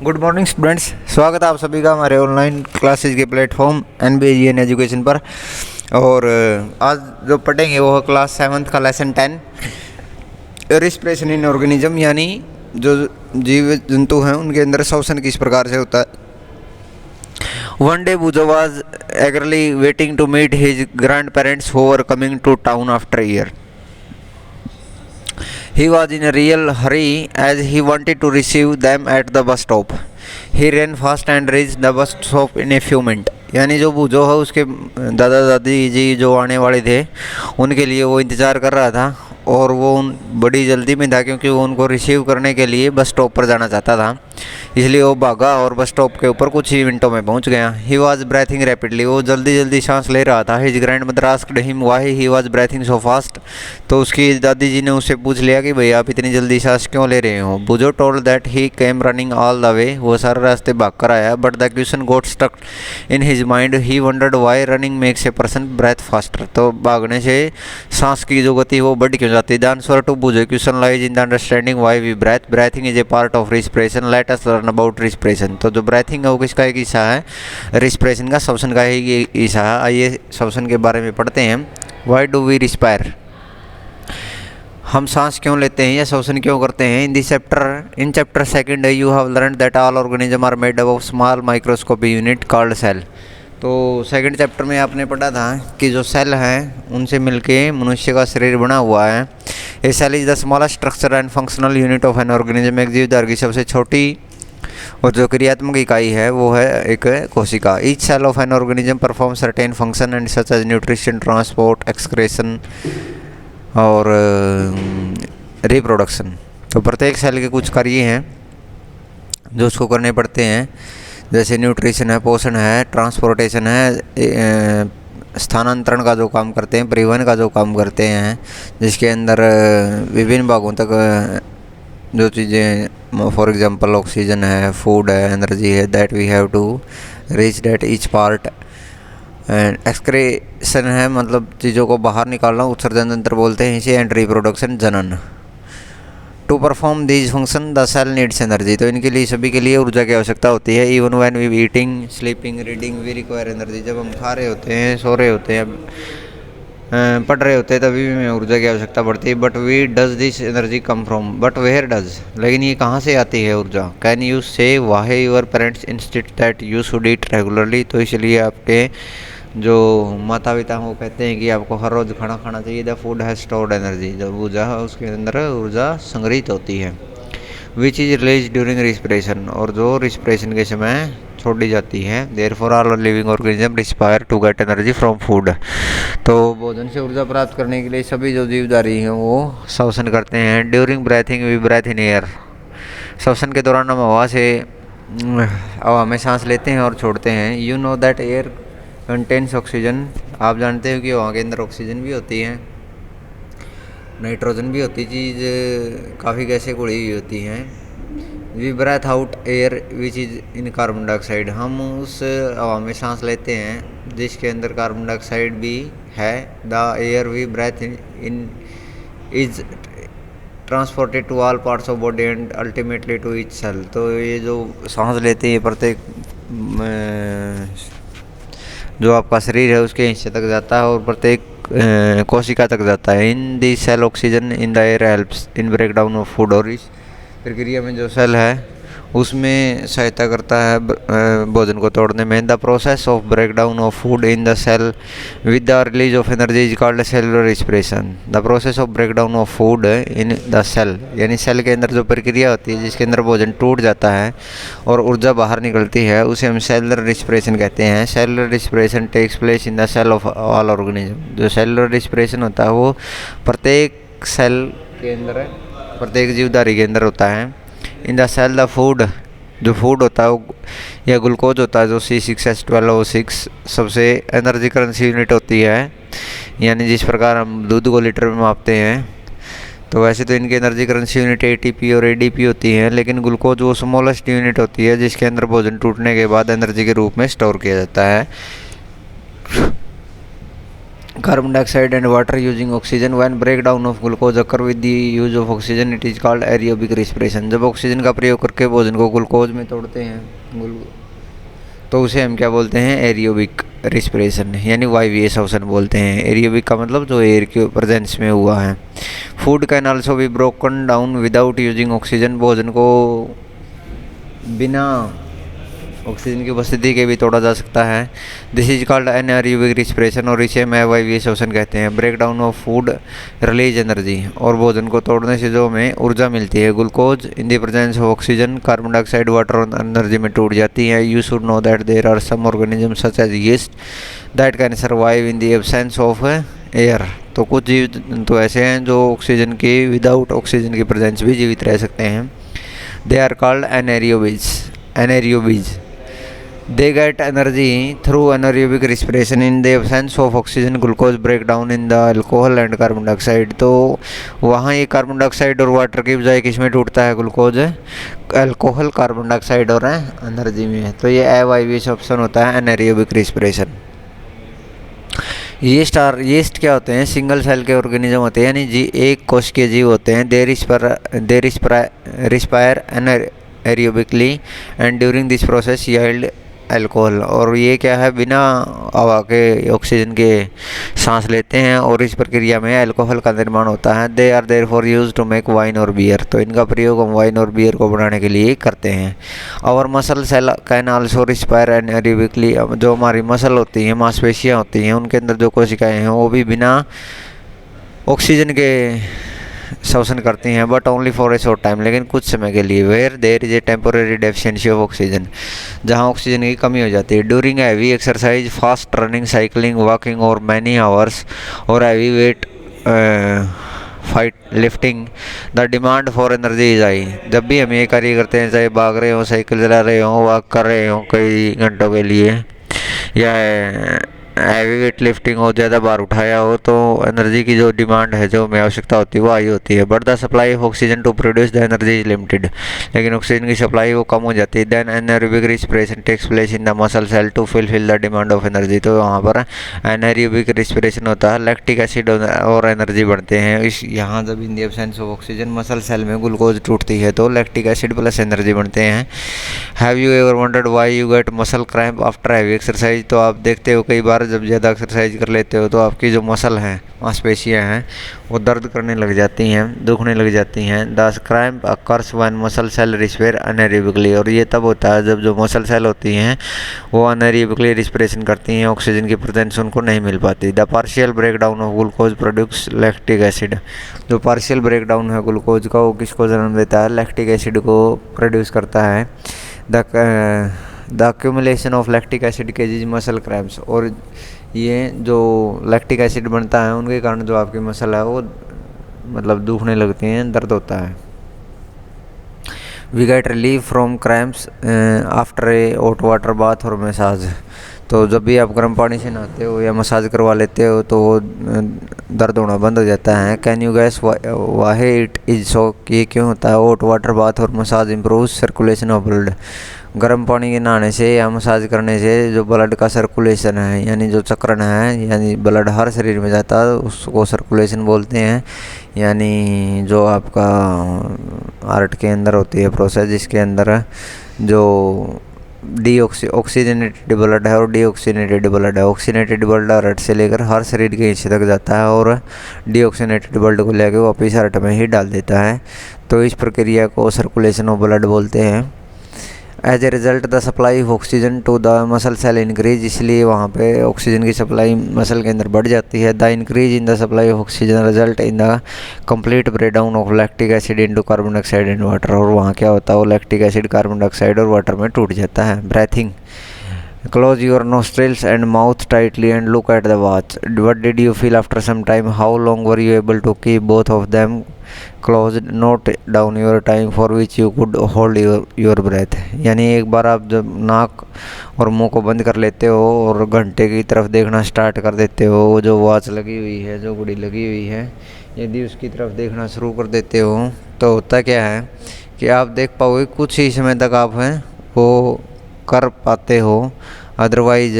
Good morning students, स्वागत है आप सभी का हमारे ऑनलाइन क्लासेज के प्लेटफॉर्म एनबीएजीएन एजुकेशन पर। और आज जो पढ़ेंगे वो है क्लास 7th का लेसन 10 रिस्पिरेशन इन ऑर्गेनिज्म, यानी जो जीव जंतु हैं उनके अंदर श्वसन किस प्रकार से होता है। One day Boojho was eagerly waiting to meet his grandparents who were coming to town after a year. He was in a real hurry as he wanted to receive them at the bus stop. He ran fast and reached the bus stop in a few minutes. यानी जो बूझो है उसके दादा दादी जी जो आने वाले थे उनके लिए वो इंतज़ार कर रहा था और वो बड़ी जल्दी में था क्योंकि वो उनको रिसीव करने के लिए बस स्टॉप पर जाना चाहता था। इसलिए वो भागा और बस स्टॉप के ऊपर कुछ ही मिनटों में पहुंच गया। ही वॉज ब्रेथिंग रैपिडली, वो जल्दी जल्दी सांस ले रहा था। His grand mother asked him why he was breathing so fast. तो उसकी दादी जी ने उससे पूछ लिया कि भैया आप इतनी जल्दी सांस क्यों ले रहे हो। Boojho told that he came running all the way, वो सारे रास्ते भाग कर आया। But the question got stuck in his mind, he wondered why running makes a person breathe faster. तो भागने से सांस की जो गति वो बढ़ क्यों जाती है। The answer to Boojho question lies in the understanding why we breathe. Breathing is a part of respiration, let us learn about respiration. तो जो ब्रेथिंग है वो किसका एक हिस्सा है, रिस्पिरेशन का, श्वसन का ही हिस्सा है। आइए श्वसन के बारे में पढ़ते हैं। व्हाई डू वी रिस्पायर, हम सांस क्यों लेते हैं या श्वसन क्यों करते हैं। In chapter second you have learned that all organisms are made up of small microscopic unit called cell. तो सेकंड चैप्टर में आपने पढ़ा था कि जो सेल हैं उनसे मिलके मनुष्य का शरीर बना हुआ है। A cell is the smallest structure and functional unit of an organism. एक जीवधार की सबसे छोटी और जो क्रियात्मक इकाई है वो है एक कोशिका। Each cell of an organism perform certain function and such as nutrition, transport, excretion और रिप्रोडक्शन। तो प्रत्येक सेल के कुछ कार्य हैं जो उसको करने पड़ते हैं, जैसे न्यूट्रिशन है, पोषण है, ट्रांसपोर्टेशन है, स्थानांतरण का जो काम करते हैं, परिवहन का जो काम करते हैं, जिसके अंदर विभिन्न भागों तक जो चीज़ें, फॉर एग्जांपल ऑक्सीजन है, फूड है, एनर्जी है, that we have to reach that each part. And excretion है, मतलब चीज़ों को बाहर निकालना, उत्सर्जन तंत्र बोलते हैं इसे। एंड रिप्रोडक्शन, जनन। To perform these function the cell needs energy. तो इनके लिए, सभी के लिए ऊर्जा की आवश्यकता होती है। Even when we eating, sleeping, reading, we require energy. जब हम खा रहे होते हैं, सो रहे होते हैं, पढ़ रहे होते हैं, तभी भी हमें ऊर्जा की आवश्यकता पड़ती है। But we does this energy come from, but where does, लेकिन ये कहाँ से आती है ऊर्जा। Can you say why your parents instead that you should eat regularly. तो इसलिए आपके जो माता पिता हैं वो कहते हैं कि आपको हर रोज़ खाना खाना चाहिए। The food has stored energy, जब ऊर्जा है उसके अंदर ऊर्जा संग्रहित होती है। Which is release during respiration, और जो रिस्पिरेशन के समय छोड़ी जाती है। Therefore all living organism respire to get energy from food. तो भोजन से ऊर्जा प्राप्त करने के लिए सभी जो जीवधारी हैं वो श्वसन करते हैं। During breathing we breathe in air, श्वसन के दौरान हम हवा में सांस लेते हैं और छोड़ते हैं। You know that air contains oxygen, आप जानते हो कि हवा के अंदर ऑक्सीजन भी होती है, नाइट्रोजन भी होती चीज़, काफ़ी गैसें घुली हुई होती हैं। We breathe out air which is in carbon dioxide, हम उस हवा में सांस लेते हैं जिसके अंदर कार्बन डाइऑक्साइड भी है। The air we breathe in is transported to all parts of body and ultimately to each cell. तो ये जो सांस लेते हैं प्रत्येक जो आपका शरीर है उसके हिस्से तक जाता है और प्रत्येक कोशिका तक जाता है। In the cell oxygen in the air helps in break down of food, और इस प्रक्रिया में जो सेल है उसमें सहायता करता है भोजन को तोड़ने में। The process of break down of food in the cell with the release of energy is called cellular respiration. The process of break down of food in the cell, यानी सेल के अंदर जो प्रक्रिया होती है जिसके अंदर भोजन टूट जाता है और ऊर्जा बाहर निकलती है, उसे हम सेलुलर रिस्पिरेशन कहते हैं। Cellular respiration takes place in the cell of all organism. जो सेलुलर रिस्पिरेशन होता है वो प्रत्येक सेल के अंदर, प्रत्येक जीवधारी के अंदर होता है। In the cell the food, जो फूड होता है वो या ग्लूकोज होता है जो C6H12O6 सबसे एनर्जी करेंसी यूनिट होती है, यानी जिस प्रकार हम दूध को लीटर में मापते हैं। तो वैसे तो इनकी एनर्जी करेंसी यूनिट ATP और ADP होती है, लेकिन ग्लूकोज वो स्मॉलेस्ट यूनिट होती है जिसके अंदर भोजन टूटने के बाद एनर्जी के रूप में स्टोर किया जाता है। carbon dioxide and water using oxygen. When breakdown of glucose occur with the use of oxygen, it is called aerobic respiration. जब ऑक्सीजन का प्रयोग करके भोजन को ग्लूकोज में तोड़ते हैं तो उसे हम क्या बोलते हैं, एरियोबिक रिस्पिरेशन यानी वायवीय श्वसन बोलते हैं। एरियोबिक का मतलब जो एयर के प्रेजेंस में हुआ है। Food can also be broken down without using oxygen, भोजन को बिना ऑक्सीजन की उपस्थिति के भी तोड़ा जा सकता है। This is called anaerobic respiration और इसे हम अवायवीय श्वसन कहते हैं। Break down of food release energy, और भोजन को तोड़ने से जो हमें ऊर्जा मिलती है, glucose in the presence of oxygen, carbon dioxide, water और एनर्जी में टूट जाती है। You should know that there are some organism such as yeast that can survive in the absence of air. तो कुछ जीव तो ऐसे हैं जो ऑक्सीजन की विदाउट ऑक्सीजन की प्रेजेंस भी जीवित रह सकते हैं। They are called anaerobes. They get energy through anaerobic respiration. In the absence of oxygen, glucose break down in the alcohol and carbon dioxide. तो वहाँ ये कार्बन डाइऑक्साइड और वाटर की बजाय किस में टूटता है, ग्लूकोज, अल्कोहल, कार्बन डाइऑक्साइड और एनर्जी में। तो ये अवायवीय ऑप्शन होता है एनाएरोबिक रिस्पिरेशन। यीस्ट क्या होते हैं, सिंगल सेल के ऑर्गेनिज्म होते हैं, यानी एक कोश के जीव होते हैं। They respire anaerobically and during this process yield alcohol, और ये क्या है, बिना हवा के ऑक्सीजन के सांस लेते हैं और इस प्रक्रिया में अल्कोहल का निर्माण होता है। They are therefore use to make wine और बियर, तो इनका प्रयोग हम वाइन और बियर को बनाने के लिए करते हैं। और muscle cell can also respire anaerobically, जो हमारी मसल होती हैं, मांसपेशियाँ होती हैं, उनके अंदर जो कोशिकाएँ हैं वो भी बिना ऑक्सीजन के श्वसन करती हैं, but only for a short time, लेकिन कुछ समय के लिए। Where there is a temporary deficiency of oxygen, जहां ऑक्सीजन की कमी हो जाती है। During heavy exercise, fast running, cycling, walking और मैनी आवर्स और heavy weight fight lifting, the demand for energy is high. जब भी हम ये कार्य करते हैं, चाहे भाग रहे हो, साइकिल चला रहे हो, वॉक कर रहे हो कई घंटों के लिए, या हैवी वेट लिफ्टिंग हो, ज़्यादा बार उठाया हो, तो एनर्जी की जो डिमांड है, जो हमें आवश्यकता होती है, वो हाई होती है। But the supply of oxygen to produce the energy is limited, लेकिन ऑक्सीजन की सप्लाई वो कम हो जाती है। Then anaerobic respiration takes place in the muscle cell to fulfil the demand of energy, तो वहाँ पर एनाएरोबिक रिस्पिरेशन होता है, लैक्टिक एसिड और एनर्जी बढ़ते हैं। इस यहाँ जब in the absence of oxygen muscle cell में ग्लूकोज टूटती है तो लैक्टिक एसिड प्लस एनर्जी बढ़ते हैं। Have you ever wondered why you get muscle cramp after heavy exercise, तो आप देखते हो कई बार जब ज़्यादा एक्सरसाइज कर लेते हो तो आपकी जो मसल हैं, मांसपेशियाँ हैं, वो दर्द करने लग जाती हैं, दुखने लग जाती हैं। The cramp occurs when muscle cell respire anaerobically, और ये तब होता है जब जो मसल सेल होती हैं वो एनाएरोबिकली रिस्पिरेशन करती हैं, ऑक्सीजन की प्रेजेंस उनको नहीं मिल पाती। The partial break down of glucose produce lactic acid, जो पार्शियल ब्रेक डाउन है ग्लूकोज का, वो किसको जन्म देता है, लैक्टिक एसिड को प्रोड्यूस करता है। The accumulation of lactic acid causes muscle cramps, और ये जो लैक्टिक एसिड बनता है उनके कारण जो आपकी मसल है वो मतलब दुखने लगती हैं, दर्द होता है। We get relief from cramps after a hot water bath और मसाज, तो जब भी आप गर्म पानी से नहाते हो या मसाज करवा लेते हो तो वो दर्द होना बंद हो जाता है। Can you gas Wahe it is so, ये क्यों होता है? हॉट वाटर बाथ और massage improve circulation of blood, गर्म पानी के नहाने से या मसाज करने से जो ब्लड का सर्कुलेशन है, यानी जो चक्रण है, यानी ब्लड हर शरीर में जाता है, उसको सर्कुलेशन बोलते हैं। यानी जो आपका हार्ट के अंदर होती है प्रोसेस, जिसके अंदर जो ऑक्सीजनेटेड ब्लड है और डीऑक्सीनेटेड ब्लड है। ऑक्सीनेटेड ब्लड हार्ट से लेकर हर शरीर के हिस्से तक जाता है और डीऑक्सीनेटेड ब्लड को लेकर वापस हार्ट में ही डाल देता है। तो इस प्रक्रिया को सर्कुलेशन ऑफ ब्लड बोलते हैं। As a result the supply of oxygen to the muscle cell increase, इसलिए वहाँ पे ऑक्सीजन की सप्लाई मसल के अंदर बढ़ जाती है। The increase in the supply of oxygen result in the complete breakdown of lactic acid into carbon dioxide and water, और वहाँ क्या होता है, वो लैक्टिक एसिड, कार्बन डाइऑक्साइड और वाटर में टूट जाता है। Breathing, close your nostrils and mouth tightly and look at the watch. What did you feel after some time? How long were you able to keep both of them closed? Note down your time for which you could hold your breath. यानी एक बार आप जब नाक और मुंह को बंद कर लेते हो और घंटे की तरफ देखना स्टार्ट कर देते हो, जो वॉच लगी हुई है, जो घड़ी लगी हुई है, यदि उसकी तरफ देखना शुरू कर देते हो तो होता क्या है कि आप देख पाओगे कुछ ही समय तक आप हैं वो कर पाते हो, अदरवाइज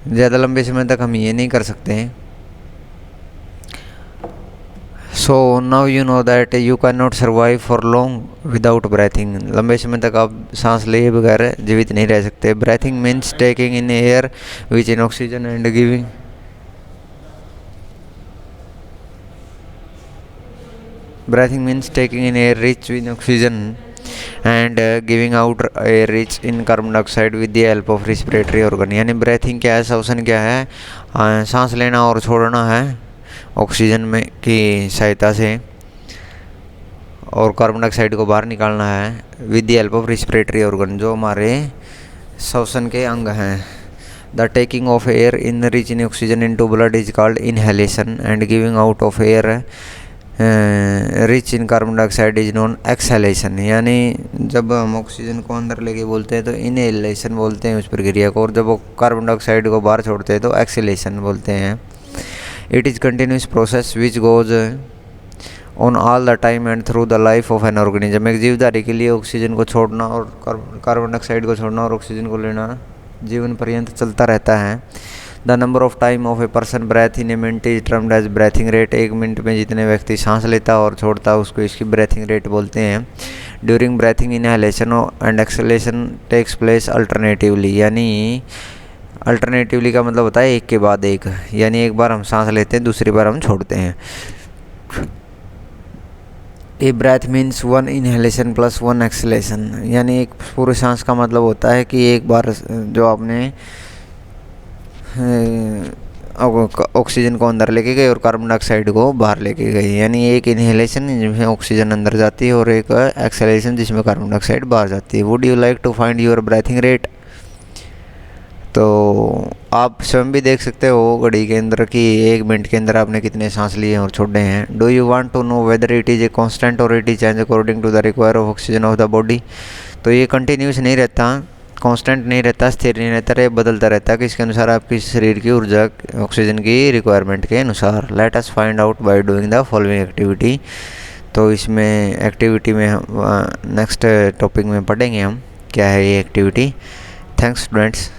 ज़्यादा लंबे समय तक हम ये नहीं कर सकते हैं। So now you know that you can not survive for long without breathing. लंबे समय तक आप सांस लिए बगैर जीवित नहीं रह सकते। Breathing means taking in air which in oxygen and giving breathing means taking in air rich in oxygen and giving out air rich in carbon dioxide with the help of respiratory organ। यानी breathing क्या है, श्वसन क्या है, सांस लेना और छोड़ना है ऑक्सीजन में की सहायता से और कार्बन डाइऑक्साइड को बाहर निकालना है with the help of respiratory organ, जो हमारे श्वसन के अंग हैं। The taking of air in rich in oxygen into blood is called inhalation and giving out of air rich in carbon dioxide is non exhalation. यानी जब हम oxygen को अंदर लेके बोलते हैं तो इनहेलेशन बोलते हैं उस प्रक्रिया को, और जब वो कार्बन डाइऑक्साइड को बाहर छोड़ते हैं तो एक्सहेलेशन बोलते हैं। It is continuous process which goes on all the time and through the life of an organism. एक जीवधारी के लिए ऑक्सीजन को छोड़ना और कार्बन डाइऑक्साइड को छोड़ना और ऑक्सीजन को लेना जीवन पर्यंत चलता रहता है। The number of time of a person breathe in a minute is termed as breathing rate. एक मिनट में जितने व्यक्ति सांस लेता और छोड़ता उसको इसकी ब्रेथिंग रेट बोलते हैं। During breathing inhalation and exhalation takes place alternatively. यानी अल्टरनेटिवली का मतलब होता है एक के बाद एक, यानी एक बार हम सांस लेते हैं दूसरी बार हम छोड़ते हैं। A breath means one inhalation plus one exhalation. यानी एक पूरे सांस का मतलब होता है कि एक बार जो आपने ऑक्सीजन को अंदर लेके गए और कार्बन डाइऑक्साइड को बाहर लेके गए। यानी एक इनहेलेशन जिसमें ऑक्सीजन अंदर जाती है और एक एक्सहेलेशन जिसमें कार्बन डाइऑक्साइड बाहर जाती है। Would you like to find your breathing rate? तो आप स्वयं भी देख सकते हो घड़ी के अंदर कि एक मिनट के अंदर आपने कितने सांस लिए और छोड़े हैं। Do you want to know whether it is a constant और it is change according to the require of oxygen of the body? तो ये कंटिन्यूस नहीं रहता, कांस्टेंट नहीं रहता, स्थिर नहीं रहता, ये बदलता रहता है कि इसके अनुसार आपकी शरीर की ऊर्जा ऑक्सीजन की रिक्वायरमेंट के अनुसार। Let us find out by doing the following activity. तो इसमें एक्टिविटी में हम नेक्स्ट टॉपिक में पढ़ेंगे हम क्या है ये एक्टिविटी। Thanks students.